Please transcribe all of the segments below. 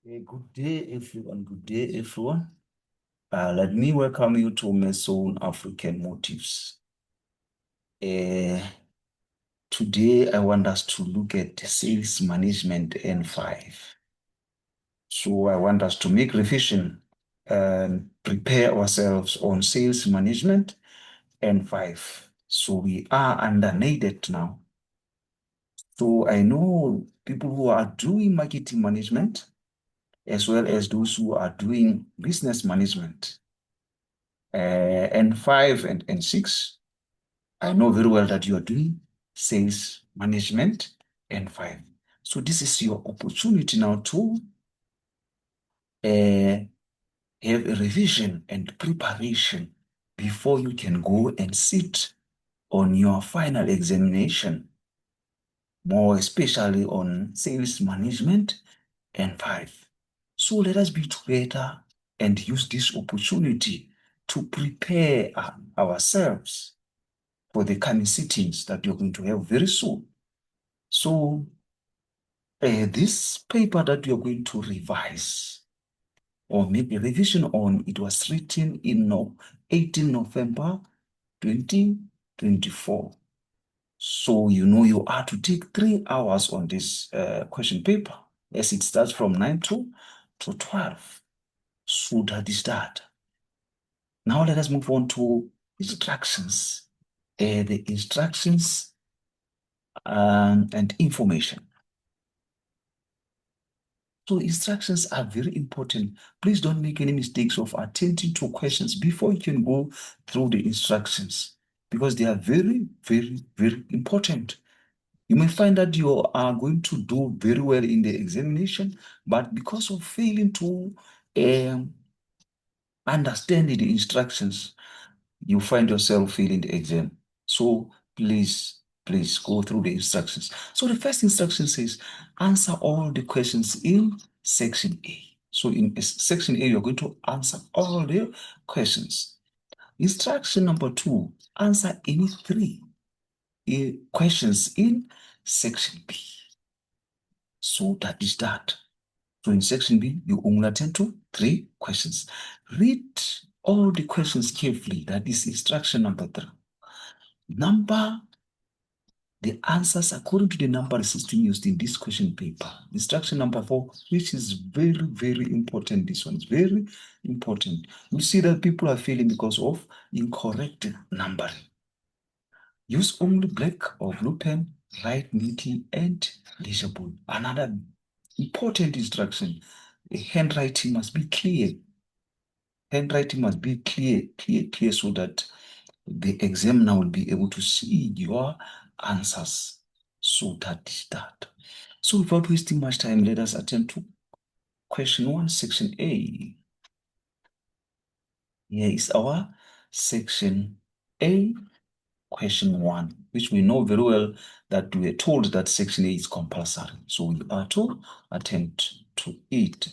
Good day, everyone. Good day, everyone. Let me welcome you to Mason African Motives. Uh, Today, I want us to look at sales management N5. So, I want us to make revision and prepare ourselves on sales management N5. So, we are under NADET now. So, I know people who are doing marketing management as well as those who are doing business management. N5 and N6, I know very well that you are doing sales management N5. So this is your opportunity now to uh, have a revision and preparation before you can go and sit on your final examination, more especially on sales management N5. So let us be together and use this opportunity to prepare ourselves for the coming sittings that you're going to have very soon. So, this paper that you're going to revise or make a revision on, it was written in 18 November 2024. So, you know, you are to take 3 hours on this question paper as it starts from 9 to 12. So, that is that. Now, let us move on to instructions. The instructions and information. So instructions are very important. Please don't make any mistakes of attending to questions before you can go through the instructions because they are very, very, very important. You may find that you are going to do very well in the examination, but because of failing to um, understand the instructions, you find yourself failing the exam. So please go through the instructions. So the first instruction says, answer all the questions in section A. So in section A, you're going to answer all the questions. Instruction number 2, answer any 3 questions in section B. So that is that. So in section B, you only attend to 3 questions. Read all the questions carefully. That is instruction number 3. Number the answers according to the number system used in this question paper. Instruction number 4, which is very, very important. This one is very important. You see that people are failing because of incorrect numbering. Use only black or blue pen, write neatly and legible. Another important instruction, the handwriting must be clear. Handwriting must be clear, so that the examiner will be able to see your answers. So that is that. So without wasting much time, let us attend to question 1, section A. Here is our section A, question 1, which we know very well that we are told that section A is compulsory. So we are to attend to it.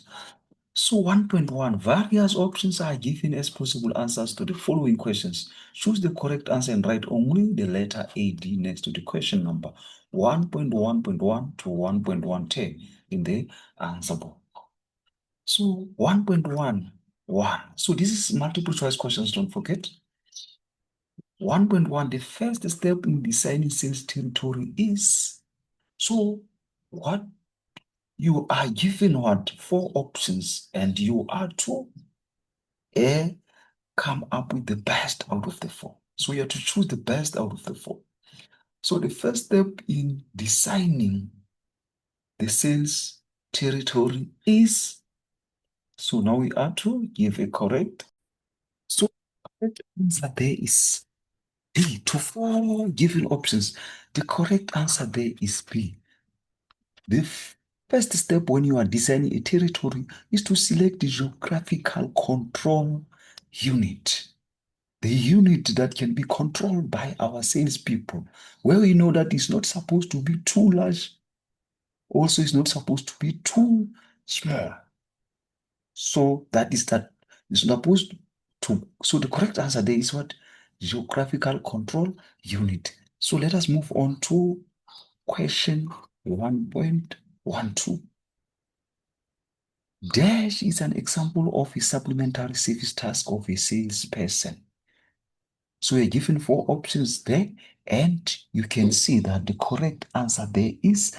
So 1.1, various options are given as possible answers to the following questions. Choose the correct answer and write only the letter AD next to the question number 1.1.1 to 1.110 in the answer book. So 1.11. So this is multiple choice questions, don't forget. 1.1, the first step in designing sales territory is, so what you are given 4 options and you are to come up with the best out of the 4. So you have to choose the best out of the 4. So the first step in designing the sales territory is, so now we are to give a correct. So correct answer there is B. To 4 given options, the correct answer there is B. The first step when you are designing a territory is to select the geographical control unit. The unit that can be controlled by our salespeople, where we know that it's not supposed to be too large, also it's not supposed to be too small. So that is that. It's not supposed to. So the correct answer there is what? Geographical control unit. So let us move on to question 1.12. Dash is an example of a supplementary service task of a salesperson. So you're given four options there, and you can see that the correct answer there is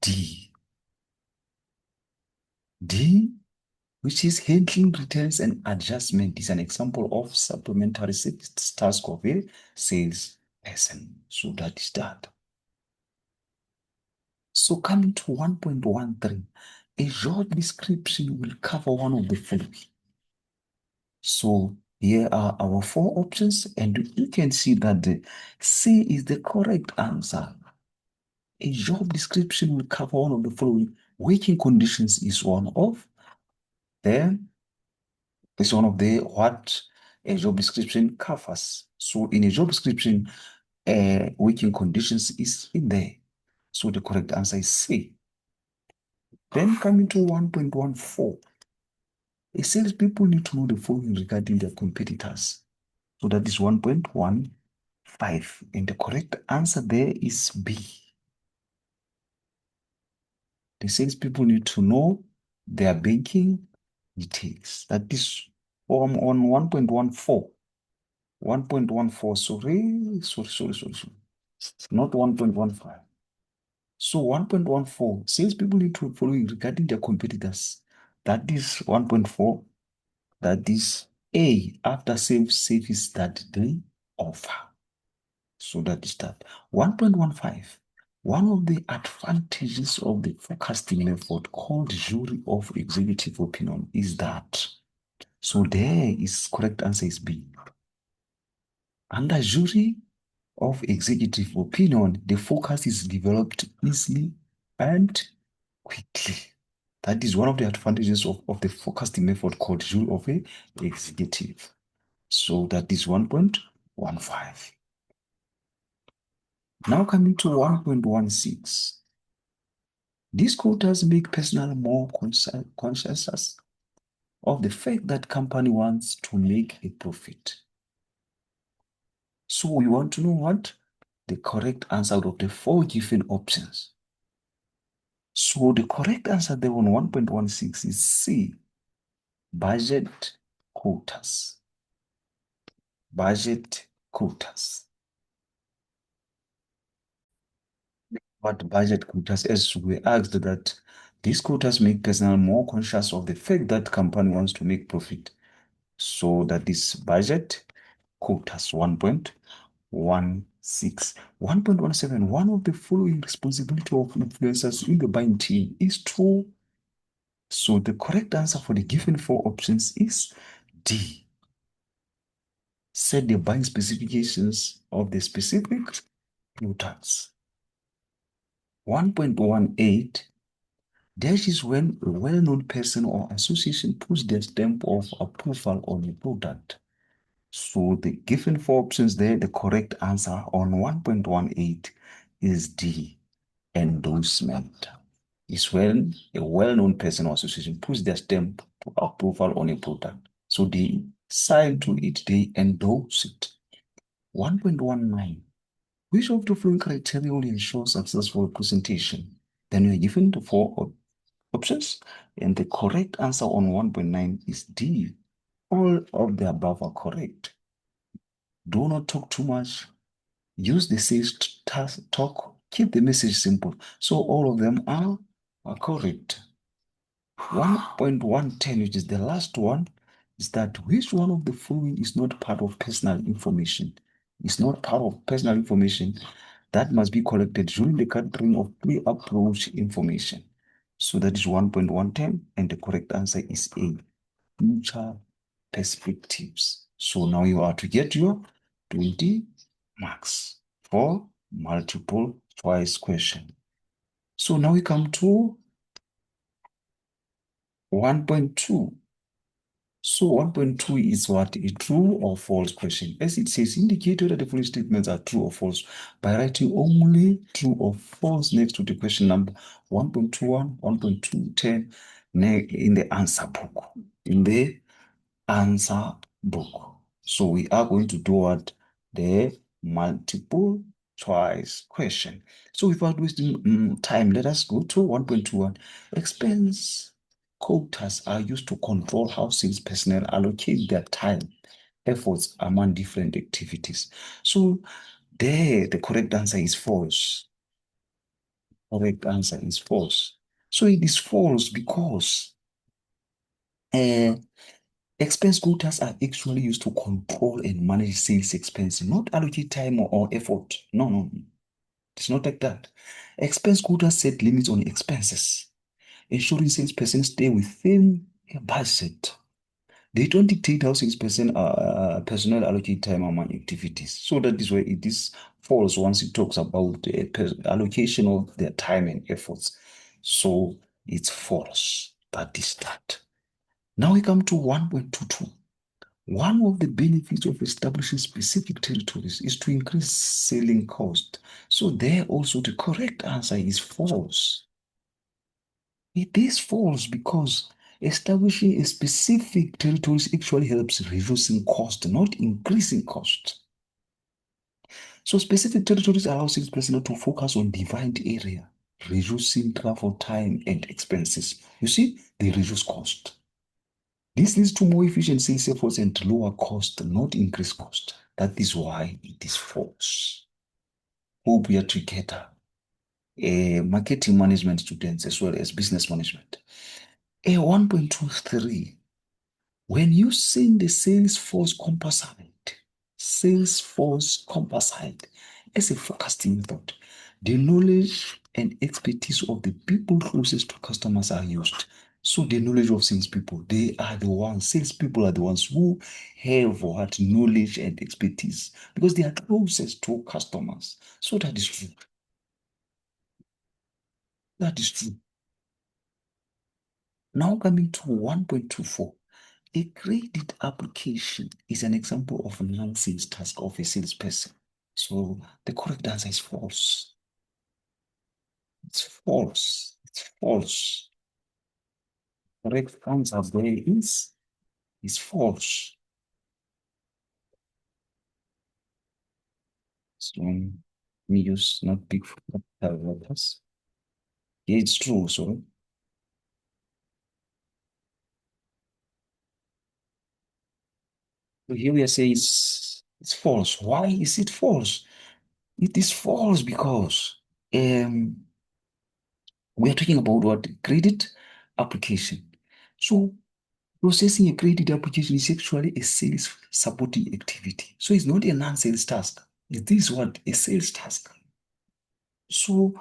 D. D, which is handling returns and adjustment, is an example of supplementary service task of a salesperson. So that is that. So coming to 1.13, a job description will cover one of the following. So here are our four options, and you can see that the C is the correct answer. A job description will cover one of the following. Working conditions is one of them. Is one of the what a job description covers. So in a job description, working conditions is in there. So the correct answer is C. Then coming to 1.14. A salespeople need to know the following regarding their competitors. So that is 1.15. And the correct answer there is B. The salespeople need to know their banking details. That is on 1.14. 1.14, sorry. Not 1.15. So 1.14, salespeople need to follow regarding their competitors. That is 1.4. That is A, after sales service that they offer. So that is that. 1.15. One of the advantages of the forecasting method called jury of executive opinion is that. So there is correct answer is B. Under jury of executive opinion, the forecast is developed easily and quickly. That is one of the advantages of the forecasting method called jury of a executive. So that is 1.15. Now coming to 1.16. These quotas make personnel more conscious of the fact that company wants to make a profit. So we want to know what the correct answer out of the four given options. So the correct answer there on 1.16 is C, budget quotas. Budget quotas. What budget quotas? As we asked that these quotas make personnel more conscious of the fact that company wants to make profit. So that is budget quotas 1.16. 1.17, one of the following responsibility of influencers in the buying team is to. So the correct answer for the given four options is D. Set the buying specifications of the specific products. 1.18, dash is when a well-known person or association puts their stamp of approval on a product. So the given four options there, the correct answer on 1.18 is D, endorsement. Is when a well-known person or association puts their stamp of approval on a product. So they sign to it, they endorse it. 1.19, which of the following criteria will ensure successful presentation? Then we are given the four options, and the correct answer on 1.9 is D. All of the above are correct. Do not talk too much. Use the sales talk. Keep the message simple. So all of them are correct. 1.110, which is the last one, is that which one of the following is not part of personal information? It's not part of personal information that must be collected during the gathering of pre-approach information. So that is 1.110, and the correct answer is A, future perspectives. So now you are to get your 20 marks for multiple choice question. So now we come to 1.2. So 1.2 is what? A true or false question. As it says, indicate whether the following statements are true or false by writing only true or false next to the question number 1.21, 1.210 in the answer book. In the answer book. So we are going to do what? The multiple choice question. So without wasting time, let us go to 1.21. Expense quotas are used to control how sales personnel allocate their time, efforts among different activities. So there, the correct answer is false. Correct answer is false. So it is false because uh, expense quotas are actually used to control and manage sales expense, not allocate time or effort. No, no, no. It's not like that. Expense quotas set limits on expenses, ensuring salesperson stay within a budget. They don't dictate how 6% personnel allocate time among activities. So that is where it is false once it talks about the allocation of their time and efforts. So it's false. That is that. Now we come to 1.22. One of the benefits of establishing specific territories is to increase selling cost. So there also the correct answer is false. It is false because establishing a specific territories actually helps reducing cost, not increasing cost. So specific territories allow sales personnel to focus on defined area, reducing travel time and expenses. You see, they reduce cost. This leads to more efficient sales efforts and lower cost, not increased cost. That is why it is false. Hope we are together. Marketing management students as well as business management. 1.23. When you send the Salesforce composite as a forecasting method, the knowledge and expertise of the people closest to customers are used. So the knowledge of salespeople, salespeople are the ones who have what knowledge and expertise because they are closest to customers. So that is true. That is true. Now coming to 1.24. A credit application is an example of a non-sales task of a salesperson. So the correct answer is false. It's false. It's false. Correct answer there is false. So we use not big capital letters. Yeah, it's true. So here we are saying it's false. Why is it false? It is false because um we are talking about what credit application. So processing a credit application is actually a sales supporting activity. So it's not a non-sales task. It is what? A sales task. So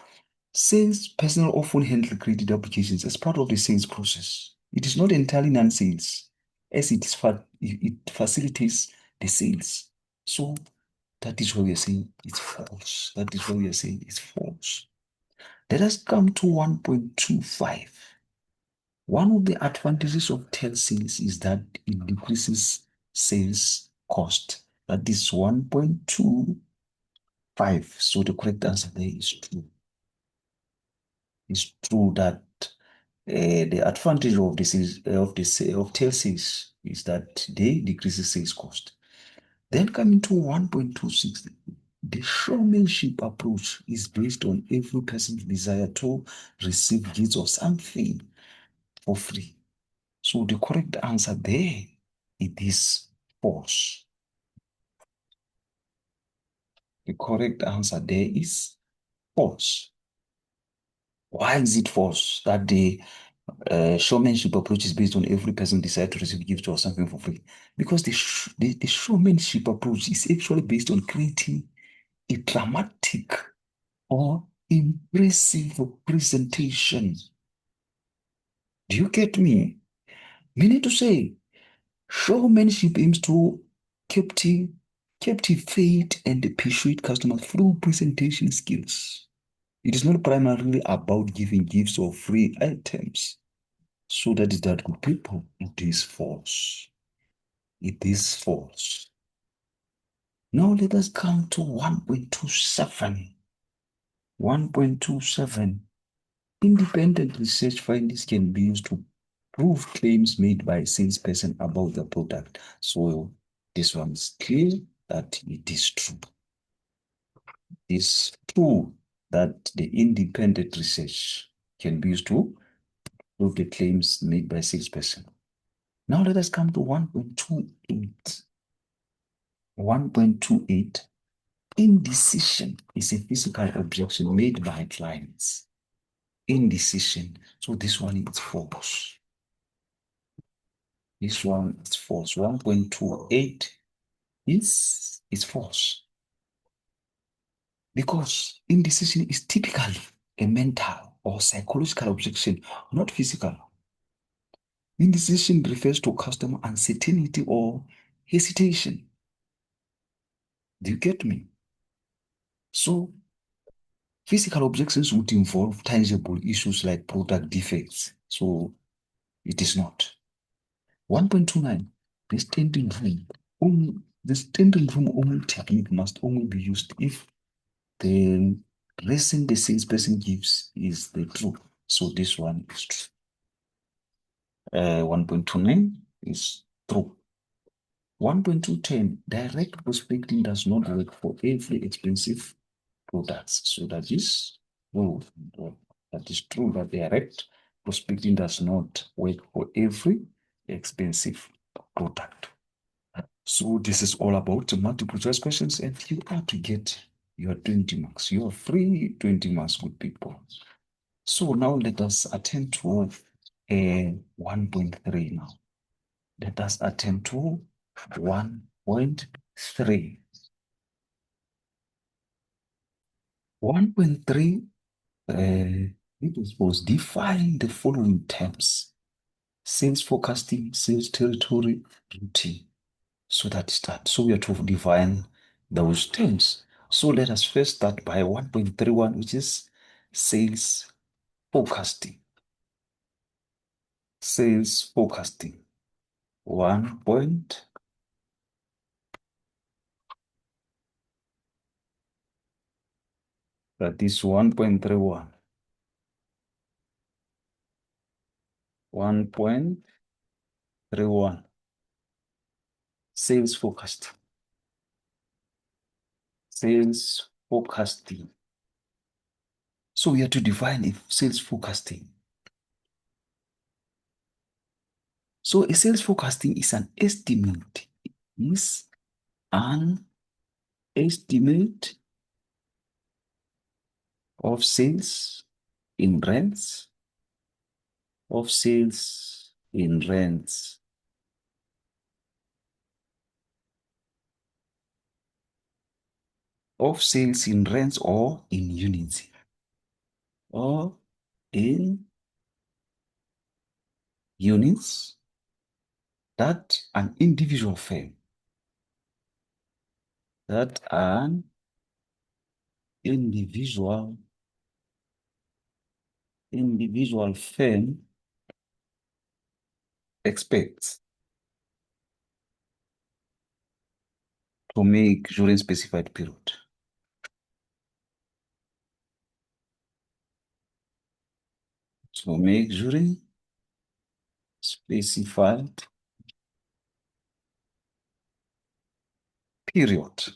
sales personnel often handle credit applications as part of the sales process. It is not entirely non-sales, as it facilitates the sales. So that is why we are saying it's false. That is why we are saying it's false. Let us come to 1.25. One of the advantages of telesales is that it decreases sales cost. That is 1.25. So the correct answer there is true. It's true that the advantage of this is of telesales is that they decreases sales cost. Then coming to 1.26, the showmanship approach is based on every person's desire to receive gifts or something for free. So the correct answer there, it is false. The correct answer there is false. Why is it false? That the showmanship approach is based on every person decide to receive gift or something for free. Because the showmanship approach is actually based on creating a dramatic or impressive presentation. Do you get me? Meaning to say, showmanship aims to captive, captivate and persuade customers through presentation skills. It is not primarily about giving gifts or free items. So that is that, good people. It is false. It is false. Now let us come to 1.27. 1.27. Independent research findings can be used to prove claims made by a salesperson about the product. So this one is clear that it is true. It's true that the independent research can be used to prove the claims made by salesperson. Now let us come to 1.28. 1.28. Indecision is a physical objection made by clients. Indecision. So this one is false. This one is false. 1.28 is false. Because indecision is typically a mental or psychological objection, not physical. Indecision refers to customer uncertainty or hesitation. Do you get me? So, physical objections would involve tangible issues like product defects. So, it is not. 1.29, the standing room. The standing room only technique must only be used if the reason the salesperson gives is the truth. So this one is true. 1.29 is true. 1.210, direct prospecting does not work for every expensive products. So that is true. That is true that direct prospecting does not work for every expensive product. So this is all about the multiple choice questions, and you are to get your 20 marks. You are free 20 marks, good people. So now let us attend to 1.3 now. Let us attend to 1.3. 1.3, it was define the following terms: sales forecasting, sales territory, routine. So that's that. So we are to define those terms. So let us first start by 1.31, which is sales forecasting. Sales forecasting. 1 point. That is 1.31. 1.31. Sales forecasting. Sales forecasting. So we have to define if sales forecasting. So a sales forecasting is an estimate. Is an estimate of sales in rents, of sales in rents, of sales in rents or in units, or in units that an individual firm, that an individual firm expects to make during specified period. To make during specified period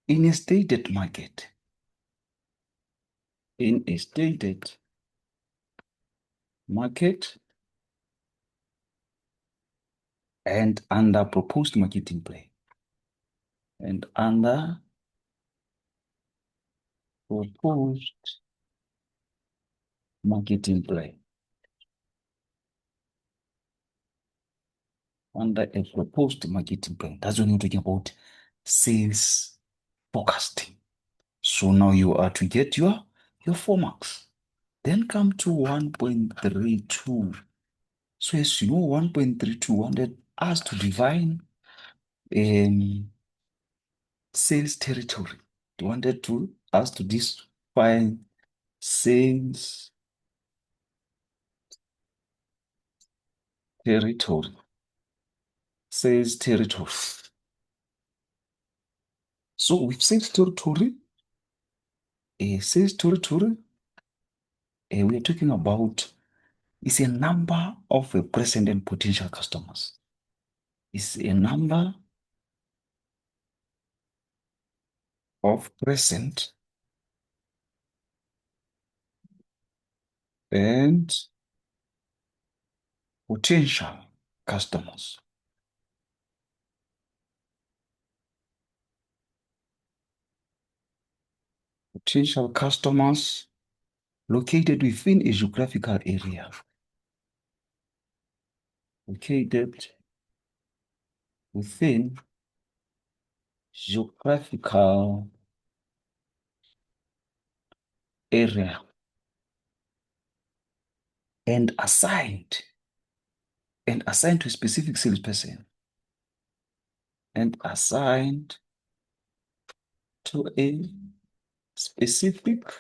in a stated market. In a stated market and under proposed marketing plan. And under proposed marketing plan. Under a proposed marketing plan. That's when you're talking about sales forecasting. So now you are to get your 4 marks. Then come to 1.32. So as you know, 1.32 wanted us to define sales territory. They wanted to us to define sales territory. Sales territory. So with sales territory, we are talking about is a number of present and potential customers. Is a number of present and Potential customers. Potential customers located within a geographical area. Located within geographical area and assigned to a specific salesperson and assigned to a specific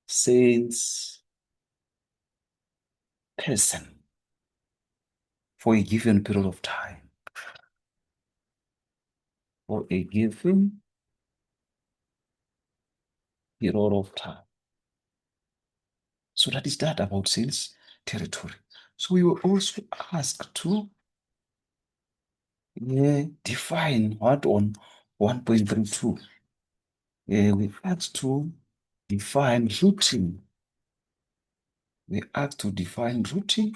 salesperson for a given period of time. For a given period of time. So that is that about sales territory. So we were also asked to define what on 1.32. We asked to define routing. We asked to define routing.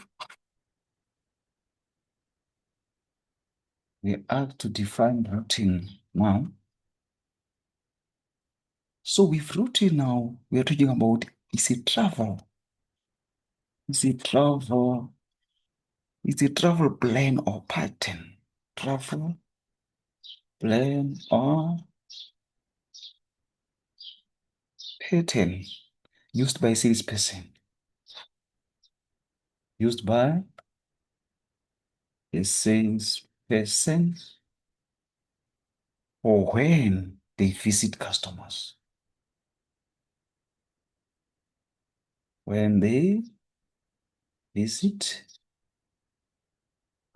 We asked to define routing now. So with routing now, we are talking about is a travel. Is a travel. Is a travel plan or pattern. Travel plan or pattern used by salesperson. Used by a salesperson or when they visit customers. When they visit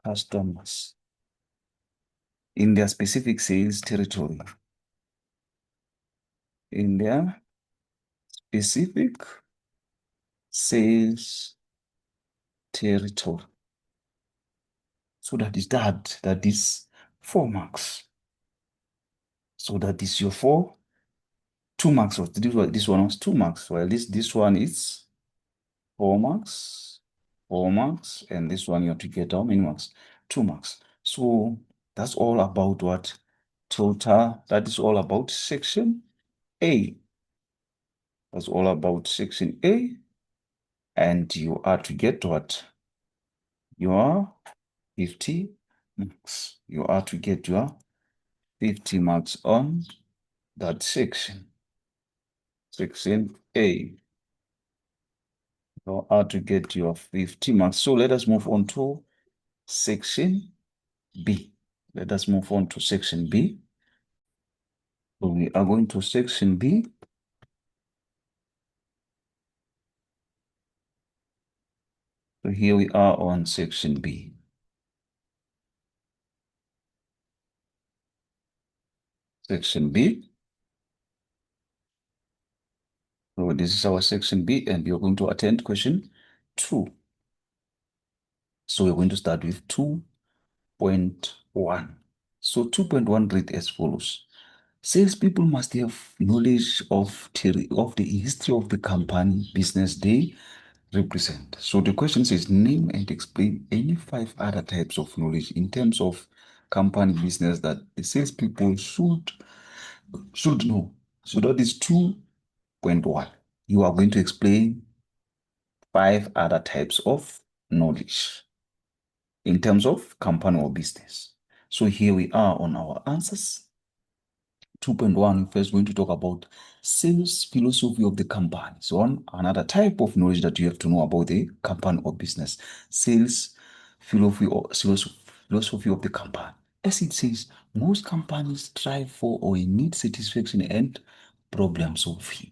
customers in their specific sales territory. In their specific sales territory. So that is 4 marks. So that is your 2 marks. This one was 2 marks. Well, this one is 4 marks, 4 marks, and this one you have to get how many marks? 2 marks. So that's all about what total. That is all about section A. That's all about section A. And you are to get what? Your 50 marks. You are to get your 50 marks on that section. Section A. You are to get your 50 marks. So let us move on to section B. Let us move on to section B. So we are going to section B. So here we are on section B. Section B. So this is our section B, and we are going to attend question 2. So we're going to start with 2.1. So 2.1 read as follows. Salespeople must have knowledge of the history of the company business they represent. So the question says, name and explain any 5 other types of knowledge in terms of company business that the salespeople should know. So that is 2.1. You are going to explain 5 other types of knowledge in terms of company or business. So here we are on our answers. 2.1, we're first going to talk about sales philosophy of the company. So another type of knowledge that you have to know about the company or business. Sales philosophy of the company. As it says, most companies strive for or need satisfaction and problem solving.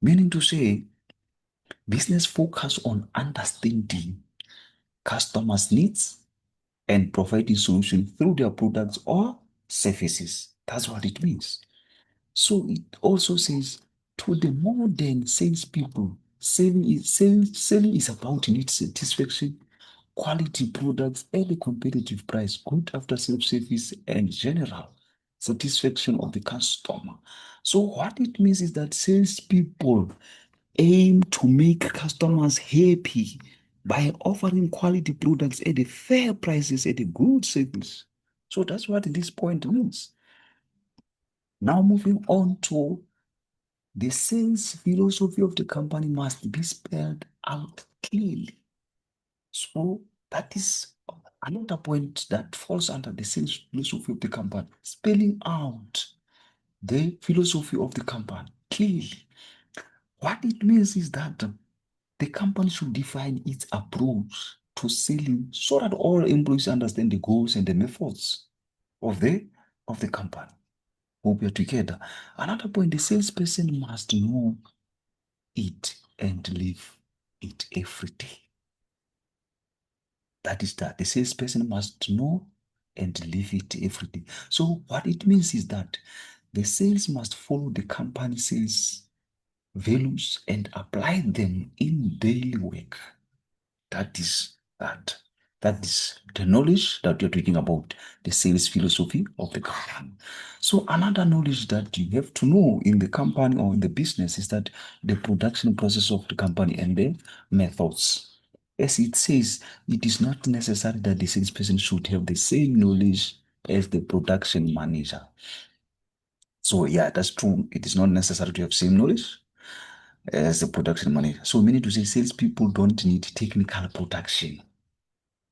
Meaning to say, business focus on understanding customers' needs and providing solutions through their products or services. That's what it means. So it also says to the modern salespeople, selling is about need satisfaction, quality products, and a competitive price, good after sales service, and general satisfaction of the customer. So what it means is that salespeople aim to make customers happy, by offering quality products at the fair prices at a good service. So that's what this point means. Now moving on to the sales philosophy of the company must be spelled out clearly. So that is another point that falls under the sales philosophy of the company. Spelling out the philosophy of the company clearly. What it means is that the company should define its approach to selling so that all employees understand the goals and the methods of the company. Hope you're together. Another point, the salesperson must know it and live it every day. That is that. The salesperson must know and live it every day. So what it means is that the sales must follow the company sales values and apply them in daily work. That is that. That is the knowledge that you're talking about, the sales philosophy of the company. So another knowledge that you have to know in the company or in the business is that the production process of the company and the methods. As it says, it is not necessary that the salesperson should have the same knowledge as the production manager. So yeah, that's true. It is not necessary to have same knowledge as the production manager. So meaning to say salespeople don't need technical production,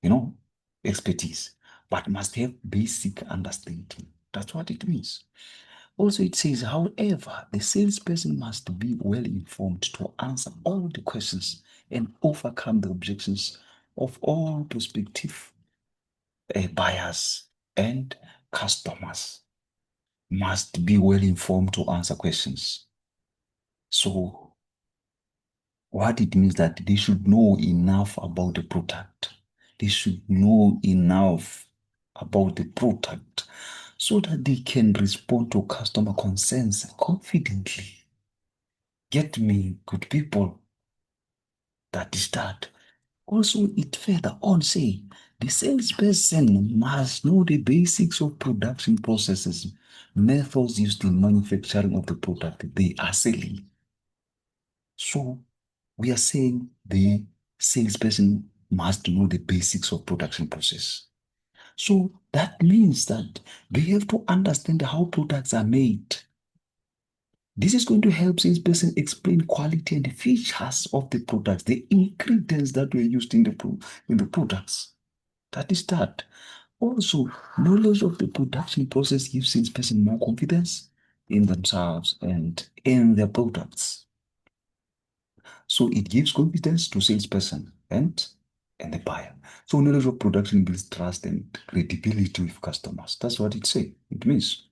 you know, expertise, but must have basic understanding. That's what it means. Also, it says, however, the salesperson must be well informed to answer all the questions and overcome the objections of all prospective buyers and customers. Must be well informed to answer questions. So, what it means that they should know enough about the product. They should know enough about the product so that they can respond to customer concerns confidently. Get me, good people. That is that. Also, it further on say the salesperson must know the basics of production processes, methods used in manufacturing of the product they are selling. So we are saying the salesperson must know the basics of production process. So that means that they have to understand how products are made. This is going to help salesperson explain quality and the features of the products, the ingredients that were used in the products. That is that. Also, knowledge of the production process gives salesperson more confidence in themselves and in their products. So it gives confidence to salesperson and the buyer. So knowledge of production builds trust and credibility with customers. That's what it says. It means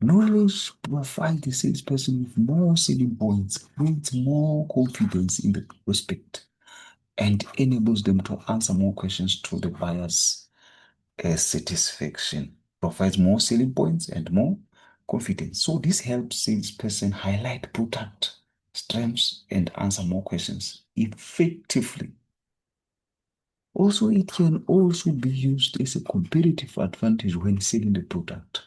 knowledge provides the salesperson with more selling points, creates more confidence in the prospect, and enables them to answer more questions to the buyer's satisfaction. Provides more selling points and more confidence. So this helps salesperson highlight product strengths and answer more questions effectively. Also, it can also be used as a competitive advantage when selling the product.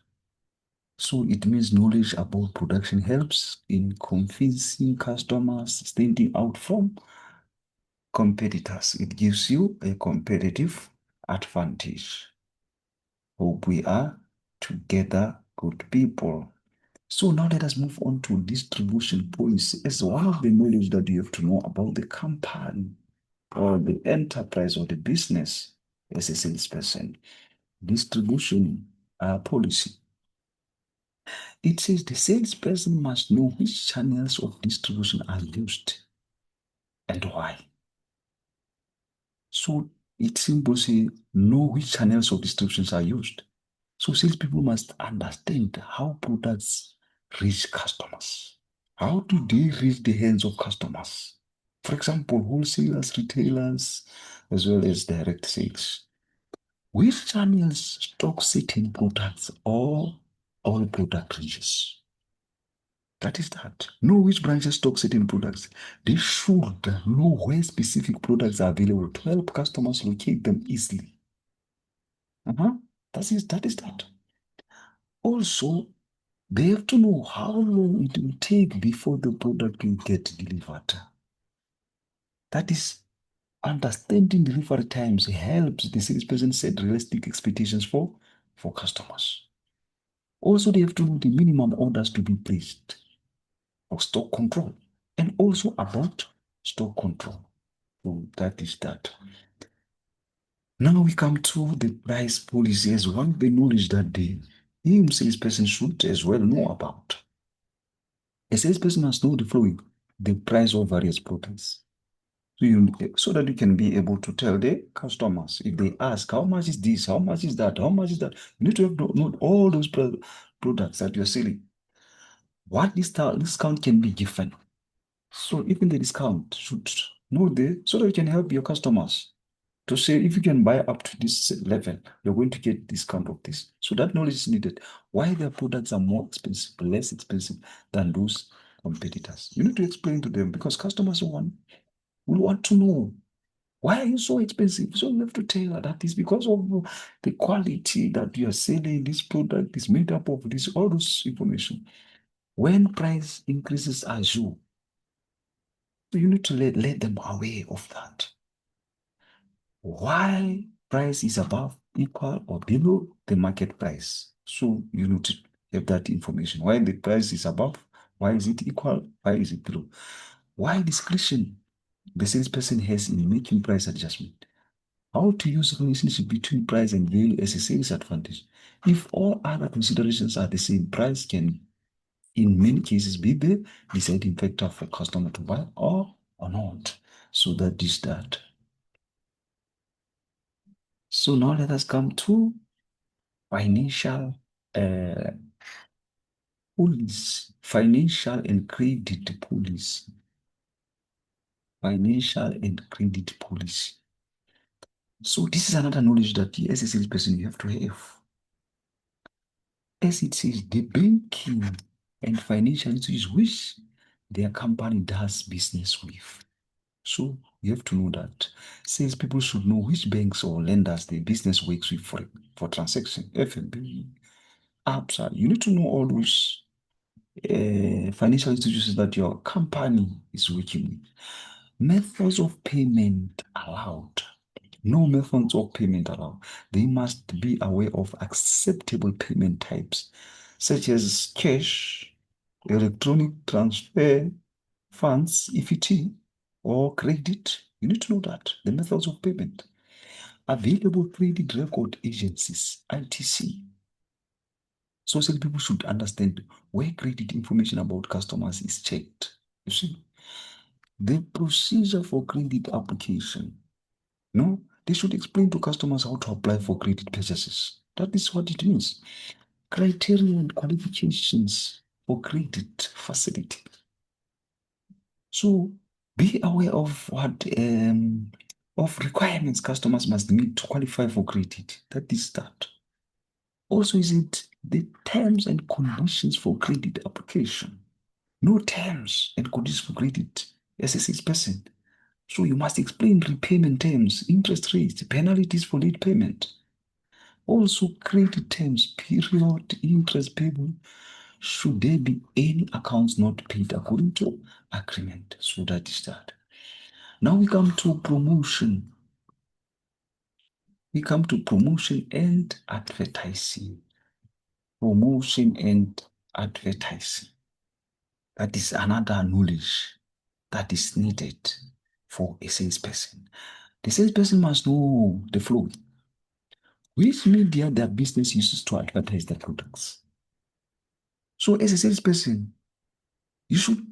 So it means knowledge about production helps in convincing customers standing out from competitors. It gives you a competitive advantage. Hope we are together, good people. So now let us move on to distribution policy as one of the knowledge that you have to know about the company or the enterprise or the business as a salesperson. Distribution policy. It says the salesperson must know which channels of distribution are used and why. So it simply says know which channels of distributions are used. So salespeople must understand how products reach customers. How do they reach the hands of customers? For example, wholesalers, retailers, as well as direct sales. Which channels stock certain products or all product ranges? That is that. Know which branches stock certain products. They should know where specific products are available to help customers locate them easily. That is that. Also, they have to know how long it will take before the product will get delivered. That is understanding delivery times helps the salesperson set realistic expectations for customers. Also, they have to know the minimum orders to be placed for stock control and also about stock control. So that is that. Now we come to the price policy as one of the knowledge that the salesperson should as well know about. A salesperson must know the following: the price of various products. So that you can be able to tell the customers if they ask, how much is this? How much is that? How much is that? You need to have know all those products that you're selling. What discount can be given? So even the discount should know so that you can help your customers to say if you can buy up to this level, you're going to get discount of this. So that knowledge is needed. Why their products are more expensive, less expensive than those competitors. You need to explain to them because customers will want to know why are you so expensive. So you have to tell her that is because of the quality that you are selling. This product is made up of this, all those information. When price increases as you need to let them aware of that. Why price is above, equal, or below the market price. So you need to have that information. Why the price is above, why is it equal, why is it below? Why discretion the salesperson has in making price adjustment. How to use relationship between price and value as a sales advantage. If all other considerations are the same, price can in many cases be the deciding factor for customer to buy or not. So that is that. So now let us come to financial uh, policy, financial and credit policy, financial and credit policy. So this is another knowledge that as a salesperson you have to have. As it says, the banking and financial institutions which their company does business with. So you have to know that salespeople should know which banks or lenders the business works with for transaction, FNB, ABSA. You need to know all those financial institutions that your company is working with. Methods of payment allowed. No methods of payment allowed. They must be aware of acceptable payment types, such as cash, electronic transfer, funds, EFT, or credit. You need to know that, the methods of payment. Available credit record agencies, ITC. Social people should understand where credit information about customers is checked. You see, the procedure for credit application. No, they should explain to customers how to apply for credit purchases. That is what it means. Criteria and qualifications for credit facility. So be aware of what of requirements customers must meet to qualify for credit. That is that. Also, is it the terms and conditions for credit application? No terms and conditions for credit as a 6%. So you must explain repayment terms, interest rates, penalties for late payment. Also, credit terms, period, interest payable. Should there be any accounts not paid according to agreement? So that is that. Now we come to promotion. We come to promotion and advertising. Promotion and advertising. That is another knowledge that is needed for a salesperson. The salesperson must know the flow. Which media their business uses to advertise their products. So as a salesperson, you should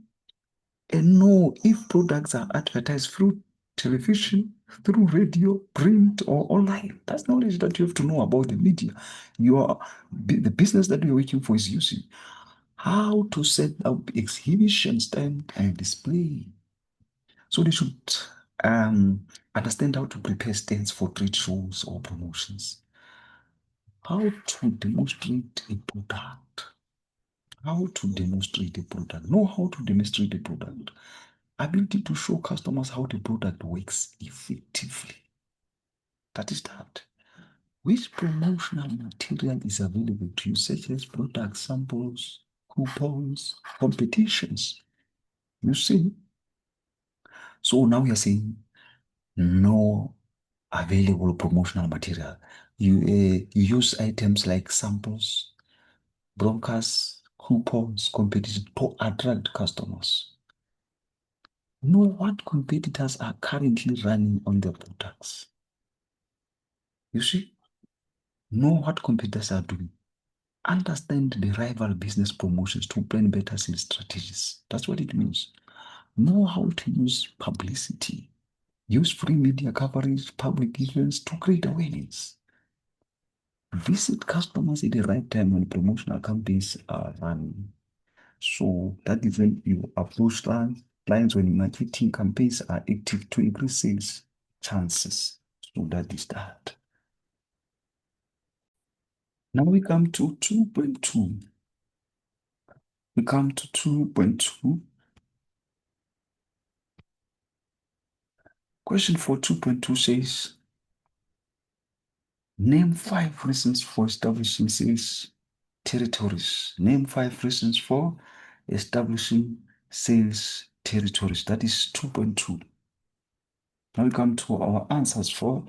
know if products are advertised through television, through radio, print, or online. That's knowledge that you have to know about the media. The business that you're working for is using. How to set up exhibition stand and display. So they should understand how to prepare stands for trade shows or promotions. How to demonstrate a product. How to demonstrate a product. Know how to demonstrate a product. Ability to show customers how the product works effectively. That is that. Which promotional material is available to you, such as product samples, coupons, competitions? You see? So now we are saying No available promotional material. You use items like samples, brochures, coupons, competition to attract customers. Know what competitors are currently running on their products. You see, know what competitors are doing. Understand the rival business promotions to plan better sales strategies. That's what it means. Know how to use publicity. Use free media coverage, public events to create awareness. Visit customers at the right time when promotional campaigns are running. So that is when you approach clients when marketing campaigns are active to increase sales chances. So that is that. Now we come to 2.2. We come to 2.2. Question for 2.2 says, name 5 reasons for establishing sales territories. Name 5 reasons for establishing sales territories. That is 2.2. Now we come to our answers for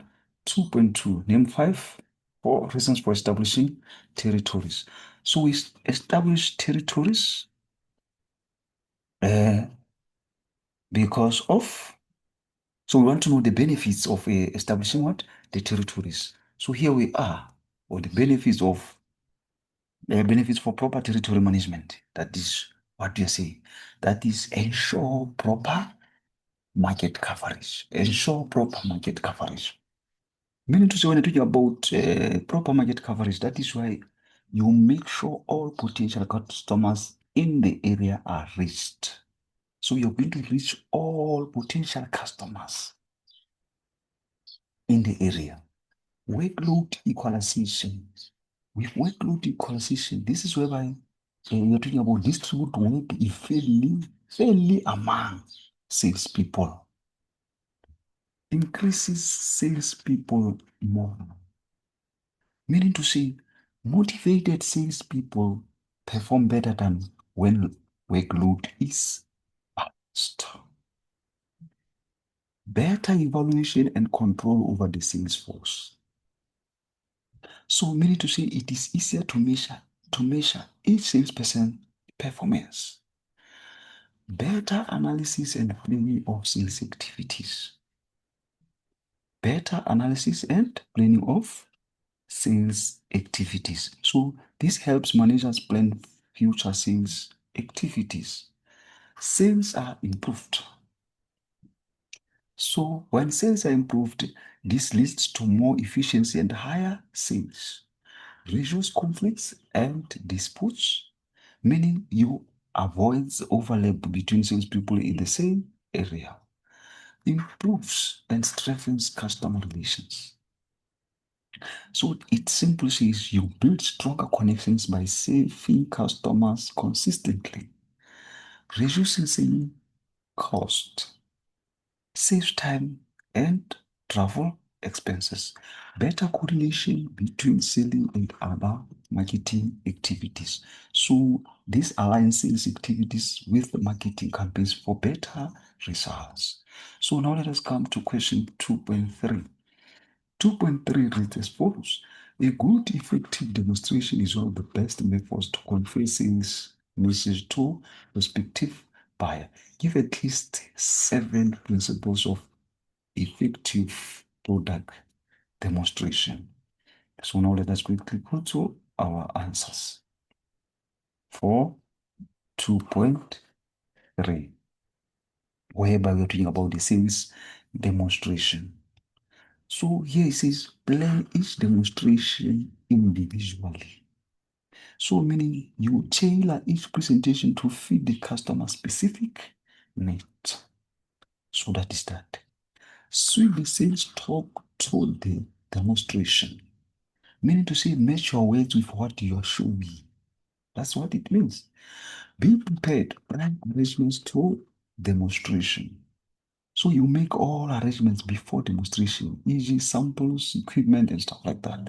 2.2. Name 4 reasons for establishing territories. So we establish territories uh, because of, so we want to know the benefits of establishing what? The territories. So here we are, or the benefits for proper territory management. That is what we are saying. That is ensure proper market coverage. Ensure proper market coverage. Meaning to say, when I talk about proper market coverage, that is why you make sure all potential customers in the area are reached. So you're going to reach all potential customers in the area. Workload equalization. With workload equalization, this is whereby you're talking about distribute work fairly among salespeople. Increases salespeople more. Meaning to say, motivated salespeople perform better than when workload is balanced. Better evaluation and control over the sales force. So, meaning to say, it is easier to measure each salesperson performance. Better analysis and planning of sales activities. Better analysis and planning of sales activities. So this helps managers plan future sales activities. Sales are improved. So when sales are improved, this leads to more efficiency and higher sales. Reduce conflicts and disputes, meaning you avoid overlap between salespeople in the same area. Improves and strengthens customer relations. So it simply says you build stronger connections by saving customers consistently, reducing selling cost, saves time and travel expenses, better coordination between selling and other marketing activities. So this aligns sales activities with the marketing campaigns for better results. So now let us come to question 2.3. 2.3 reads as follows. A good, effective demonstration is one of the best methods to convey sales message to prospective buyer. Give at least 7 principles of effective product demonstration. So now let us quickly go to our answers for 2.3, whereby we're talking about the sales demonstration. So here it says plan each demonstration individually. So meaning you tailor each presentation to fit the customer specific needs. So that is that. Switch the sales talk to the demonstration. Meaning to say match your words with what you are showing. That's what it means. Be prepared. Plan arrangements to demonstration. So you make all arrangements before demonstration, e.g. samples, equipment, and stuff like that.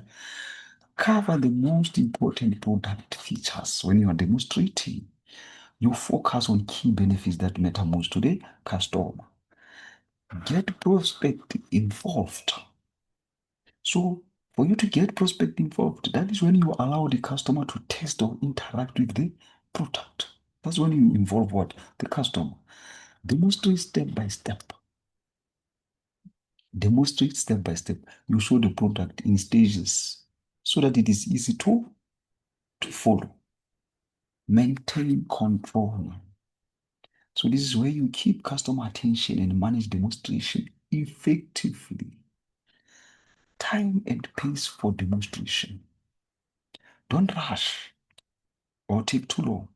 Cover the most important product features when you are demonstrating. You focus on key benefits that matter most to the customer. Get prospect involved. So for you to get prospect involved, that is when you allow the customer to test or interact with the product. That's when you involve what? The customer. Demonstrate step by step. Demonstrate step by step. You show the product in stages so that it is easy to follow. Maintain control. So this is where you keep customer attention and manage demonstration effectively. Time and pace for demonstration. Don't rush or take too long.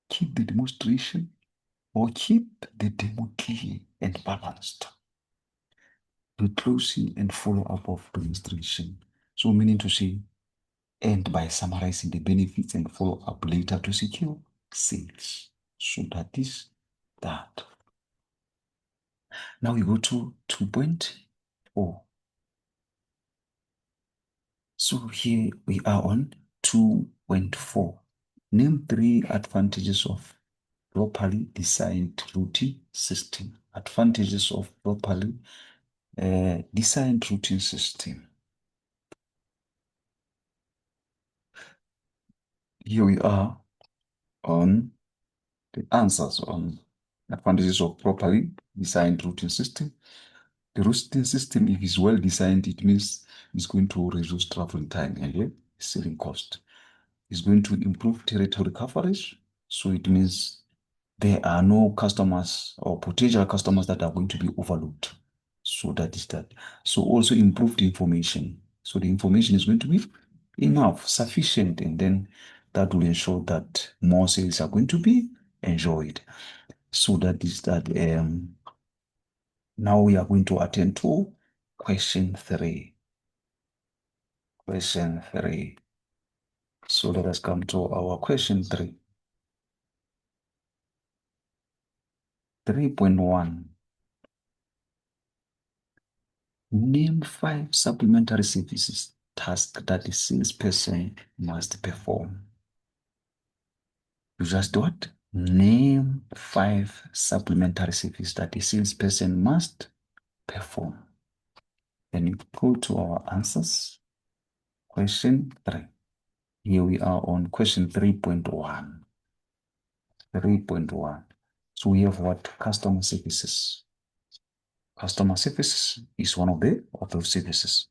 Keep the demonstration or keep the demo clear and balanced. The closing and follow up of demonstration. So meaning to say, end by summarizing the benefits and follow up later to secure sales. So that is that. Now we go to 2.4. So here we are on 2.4. Name 3 advantages of properly designed routing system. Advantages of properly designed routing system. Here we are on the answers on advantages of properly designed routing system. The routing system, if it's well designed, it means it's going to reduce travel time and selling cost. It's going to improve territory coverage. So it means there are no customers or potential customers that are going to be overlooked. So that is that. So also improved information. So the information is going to be enough, sufficient, and then that will ensure that more sales are going to be enjoyed. So that is that. Now we are going to attend to question 3. Question 3. So let us come to our question 3. 3.1. Name 5 supplementary services task that a salesperson must perform. You just what? Name 5 supplementary services that a salesperson must perform. Then you go to our answers. Question 3. Here we are on question 3.1. 3.1. So we have what? Customer services. Customer services is one of those services.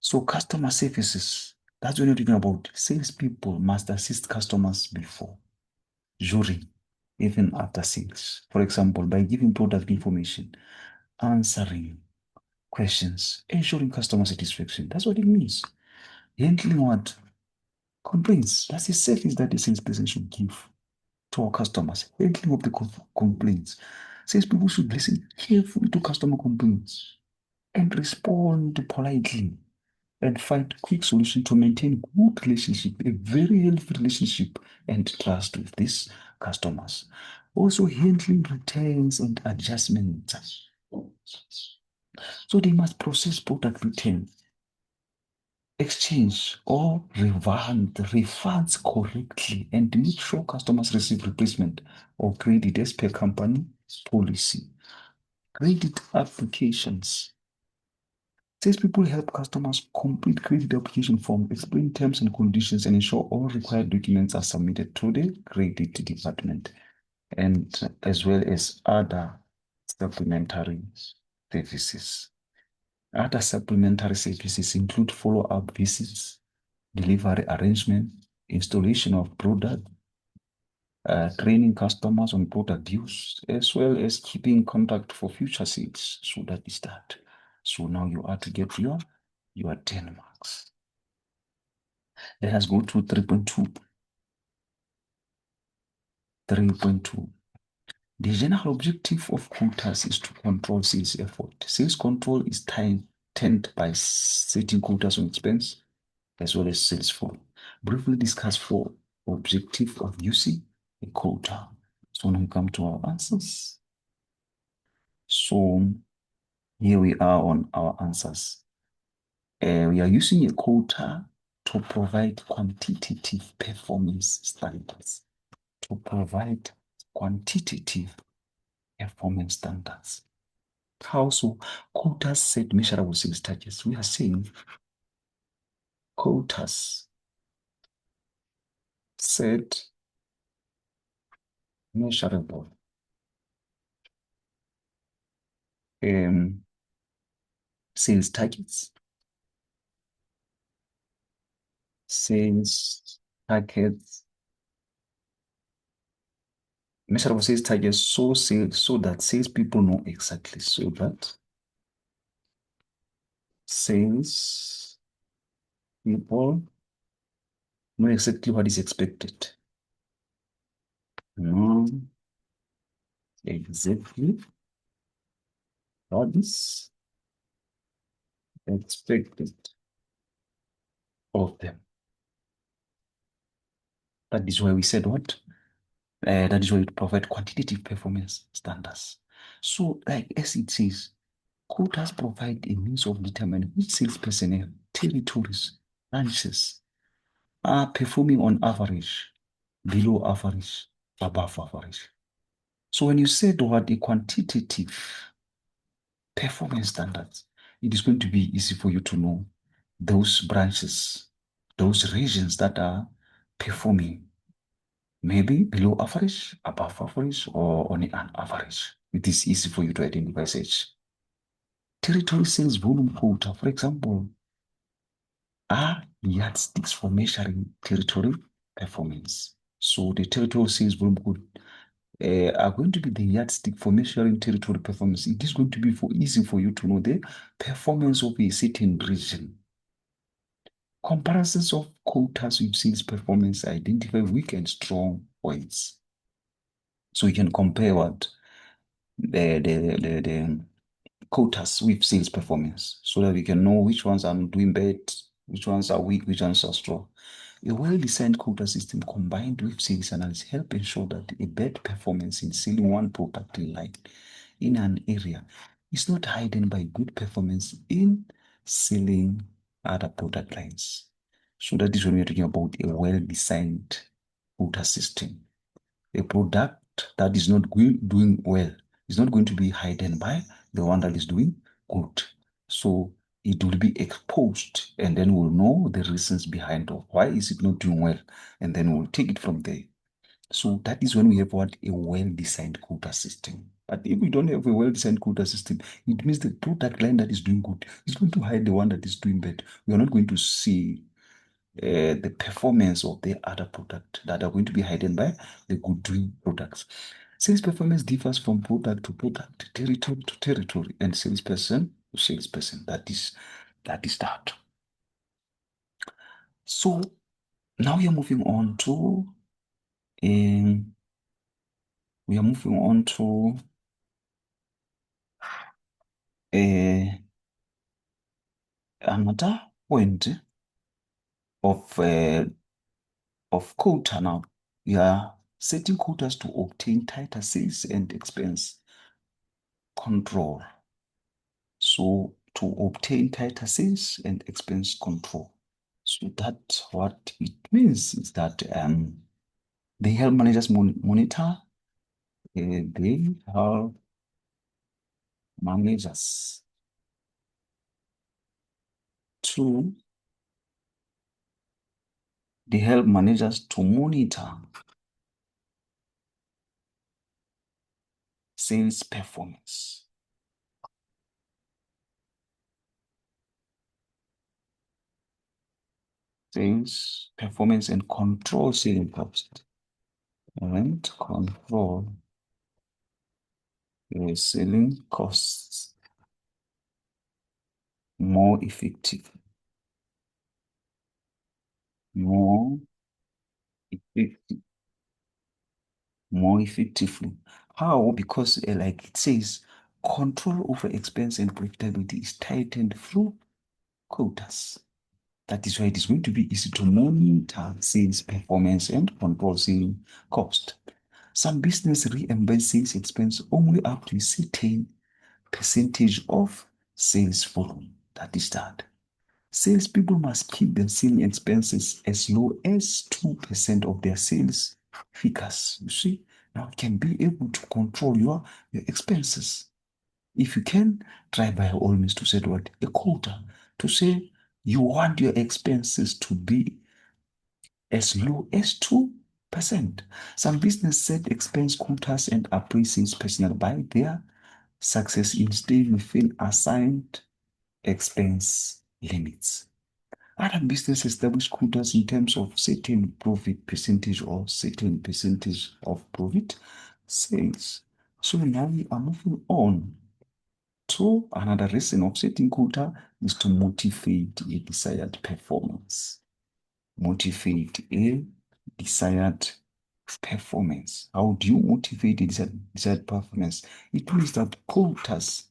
So customer services, that's when you're talking about salespeople must assist customers before, during, even after sales. For example, by giving product information, answering questions, ensuring customer satisfaction. That's what it means. Handling what? Complaints. That's a service that the salesperson should give to our customers. Handling of the complaints. Salespeople should listen carefully to customer complaints and respond politely and find quick solution to maintain good relationship, a very healthy relationship and trust with these customers. Also handling returns and adjustments. So they must process product return, exchange or refund refunds correctly and make sure customers receive replacement or credit as per company policy. Credit applications. Salespeople help customers complete credit application form, explain terms and conditions, and ensure all required documents are submitted to the credit department, and as well as other supplementary services. Other supplementary services include follow-up visits, delivery arrangement, installation of product, training customers on product use, as well as keeping contact for future sales. So that is that. So now you are to get your 10 marks. Let us go to 3.2. 3.2. The general objective of quotas is to control sales effort. Sales control is tend by setting quotas on expense as well as sales flow. Briefly discuss 4 objective of using a quota. So now we come to our answers. So here we are on our answers. We are using a quota to provide quantitative performance standards. To provide quantitative performance standards. How so? Quotas set measurable sales targets. We are saying quotas set measurable um, sales targets. Sales targets, measurable sales targets, so that salespeople know exactly, so that sales people know exactly what is expected. Know exactly what is expected of them. That is why we said what? That is why we provide quantitative performance standards. So, like as it says, quotas provide a means of determining which sales personnel, territories, branches are performing on average, below average, above average. So when you say the word a quantitative performance standards, it is going to be easy for you to know those branches, those regions that are performing maybe below average, above average, or on an average. It is easy for you to identify such. Territory sales volume quota, for example, are yardsticks for measuring territory performance. So the territory sales volume quota are going to be the yardstick for measuring territory performance. It is going to be easy for you to know the performance of a certain region. Comparisons of quotas with sales performance identify weak and strong points. So you can compare what the quotas with sales performance so that we can know which ones are doing bad, which ones are weak, which ones are strong. A well-designed quota system combined with sales analysis help ensure that a bad performance in selling one product line in an area is not hidden by good performance in selling other product lines. So that is when we are talking about a well-designed quota system. A product that is not doing well is not going to be hidden by the one that is doing good. So it will be exposed, and then we'll know the reasons behind of why is it not doing well, and then we'll take it from there. So that is when we have what a well-designed quota system. But if we don't have a well-designed quota system, it means the product line that is doing good is going to hide the one that is doing bad. We are not going to see the performance of the other product that are going to be hidden by the good doing products. Sales performance differs from product to product, territory to territory, and salesperson to salesperson. That is that. So now um, we are moving on to uh, another point of quota. Now we are setting quotas to obtain tighter sales and expense control. So to obtain tighter sales and expense control. So that what it means is that they help managers monitor. They help managers to monitor sales performance. Sales performance and control selling cost. And control selling costs more effective. More effective. More effectively. How? Because, like it says, control over expense and profitability is tightened through quotas. That is why it is going to be easy to monitor sales performance and control selling cost. Some business reimburse sales expense only up to a certain percentage of sales volume. That is that. Salespeople must keep their selling expenses as low as 2% of their sales figures. You see, now you can be able to control your expenses. If you can, try by all means to set what? A quota. To say you want your expenses to be as low as 2%. Some business set expense quotas and appraise personnel by their success in staying within assigned expense limits. Other businesses establish quotas in terms of certain profit percentage or certain percentage of profit sales. So now we are moving on to another reason of setting quota is to motivate a desired performance. Motivate a desired performance. How do you motivate a desired performance? It means that quotas,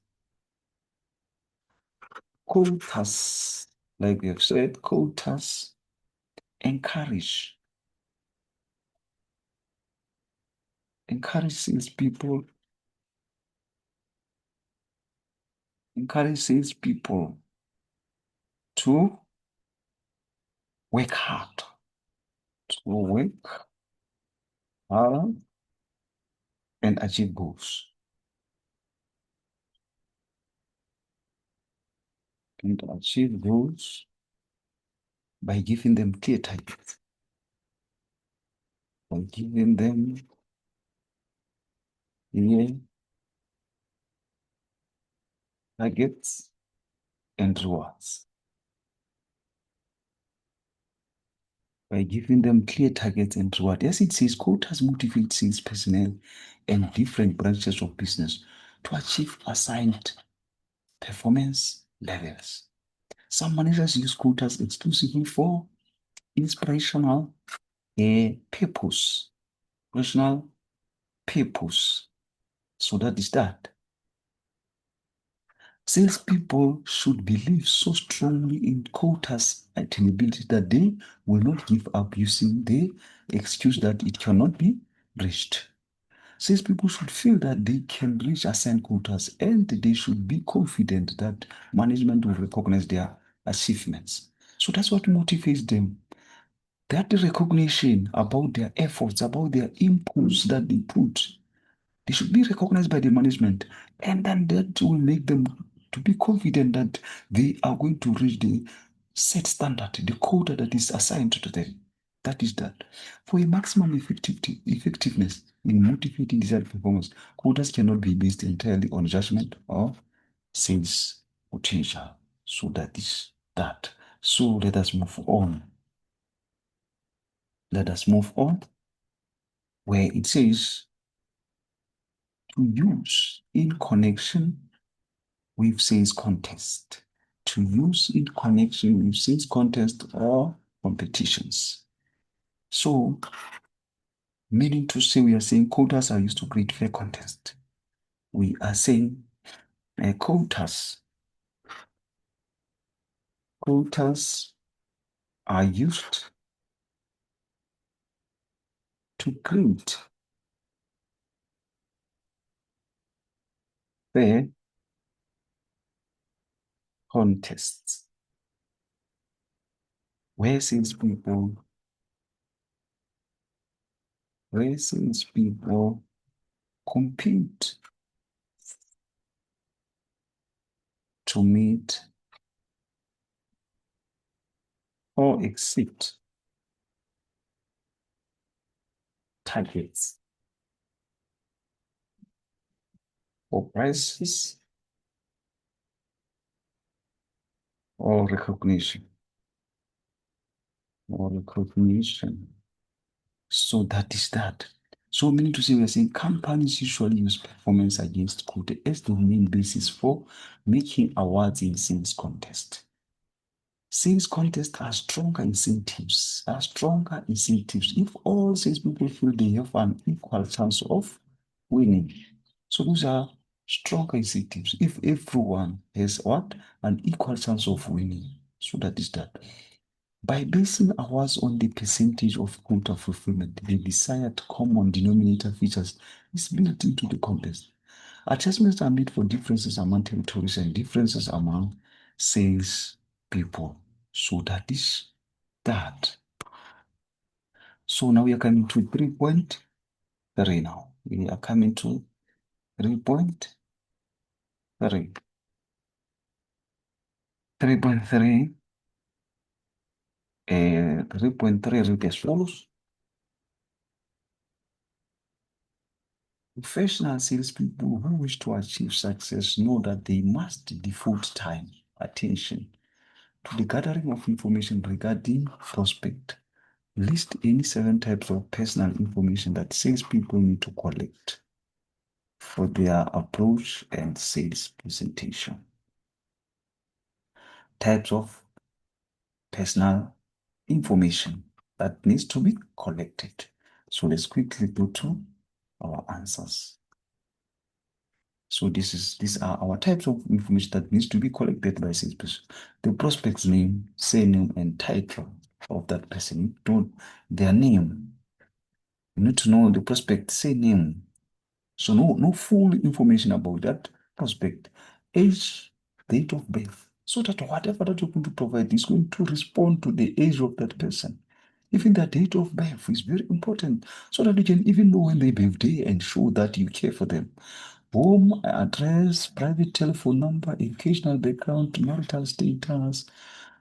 like we have said, quotas encourage salespeople, encourage salespeople to work hard, to work hard and achieve goals. And achieve goals by giving them clear targets, by giving them clear targets and rewards. By giving them clear targets and rewards. As it says, quotas motivate sales personnel and different branches of business to achieve assigned performance levels. Some managers use quotas exclusively for inspirational purpose, personal purpose. So that is that. Salespeople should believe so strongly in quotas attainability that they will not give up using the excuse that it cannot be reached. Salespeople should feel that they can reach assigned quotas and they should be confident that management will recognize their achievements. So that's what motivates them. That recognition about their efforts, about their inputs that they put, they should be recognized by the management. And then that will make them to be confident that they are going to reach the set standard, the quota that is assigned to them. That is that. For a maximum effectiveness in motivating desired performance, quotas cannot be based entirely on judgment or sales potential. So that is that. So let us move on. Let us move on where it says to use in connection with sales contest. To use in connection with sales contest or competitions. So, meaning to say, we are saying quotas are used to create fair contest. We are saying quotas are used to create fair contests where salespeople compete to meet or exceed targets for prices or recognition. Or recognition. So that is that. So meaning to say, we're saying companies usually use performance against quota as the main basis for making awards in sales contest. Sales contests are stronger incentives. If all salespeople feel they have an equal chance of winning. So those are stronger incentives. If everyone has what? An equal chance of winning. So that is that. By basing awards on the percentage of quota fulfillment, the desired common denominator features is built into the contest. Adjustments are made for differences among territories and differences among sales people. So that is that. So now we are coming to 3.3 now. We are coming to 3.3. 3. 3.3, 3.3 read as follows. Professional salespeople who wish to achieve success know that they must devote time, attention to the gathering of information regarding prospect. List any 7 types of personal information that salespeople need to collect for their approach and sales presentation. Types of personal information that needs to be collected. So let's quickly go to our answers. So these are our types of information that needs to be collected by salesperson. The prospect's name, surname, and title of that person. Don't their name. You need to know the prospect surname. So no full information about that prospect. Age, date of birth. So that whatever that you're going to provide is going to respond to the age of that person. Even the date of birth is very important so that you can even know when they birthday and show that you care for them. Home address, private telephone number, educational background, marital status,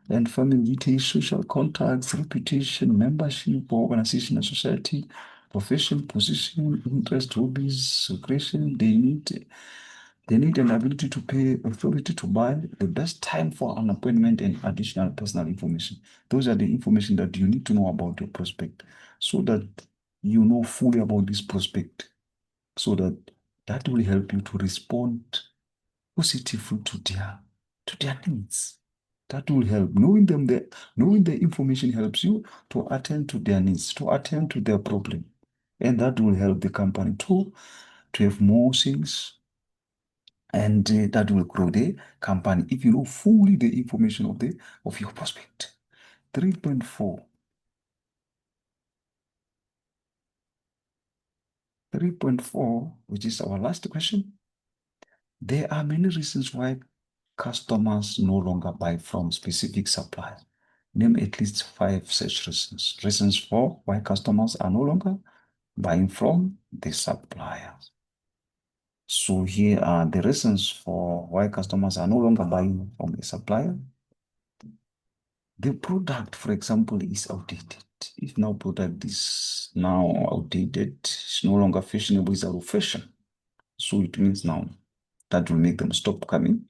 and family details, social contacts, reputation, membership or organization and society, profession, position, interest, hobbies, recreation. They need an ability to pay, authority to buy, the best time for an appointment, and additional personal information. Those are the information that you need to know about your prospect so that you know fully about this prospect so that will help you to respond positively to their needs. That will help. Knowing the information helps you to attend to their needs, to attend to their problem. And that will help the company to have more sales and that will grow the company if you know fully the information of your prospect. 3.4. 3.4, which is our last question. There are many reasons why customers no longer buy from specific suppliers. Name at least 5 such reasons. Reasons for why customers are no longer buying from the suppliers. So here are the reasons for why customers are no longer buying from a supplier. The product, for example, is outdated. If now product is now outdated, it's no longer fashionable, it's out of fashion. So it means now that will make them stop coming.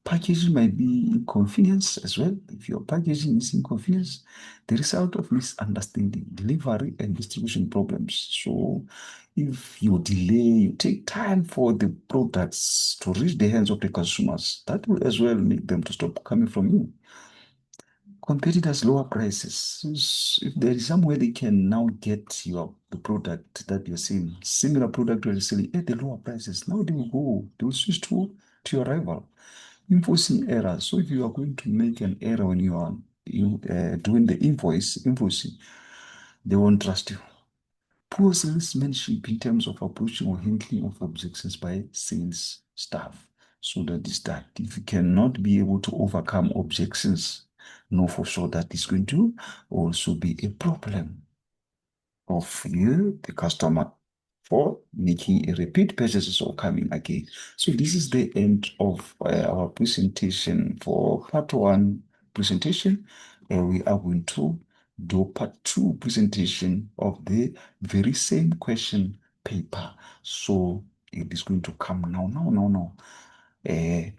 Packaging might be inconvenience as well. If your packaging is inconvenience, the result of misunderstanding, delivery, and distribution problems. So if you delay, you take time for the products to reach the hands of the consumers, that will as well make them to stop coming from you. Competitors lower prices. If there is somewhere they can now get the product that you're selling, similar product you're selling at the lower prices, now they will switch to your rival. Enforcing errors. So if you are going to make an error when you are doing the invoicing, they won't trust you. Poor salesmanship in terms of approaching or handling of objections by sales staff. So that is that. If you cannot be able to overcome objections, know for sure that is going to also be a problem of you, the customer, for making a repeat purchases or coming again. So this is the end of our presentation for part 1 presentation. We are going to do part 2 presentation of the very same question paper. So it is going to come now.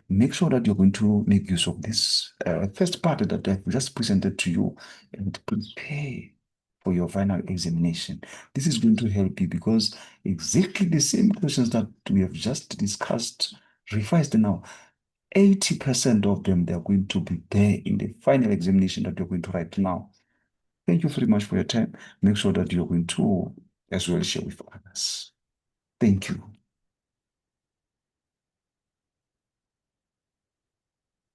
Make sure that you're going to make use of this first part that I've just presented to you and prepare for your final examination. This is going to help you because exactly the same questions that we have just discussed, revised now, 80% of them, they're going to be there in the final examination that you're going to write now. Thank you very much for your time. Make sure that you're going to as well share with others. Thank you.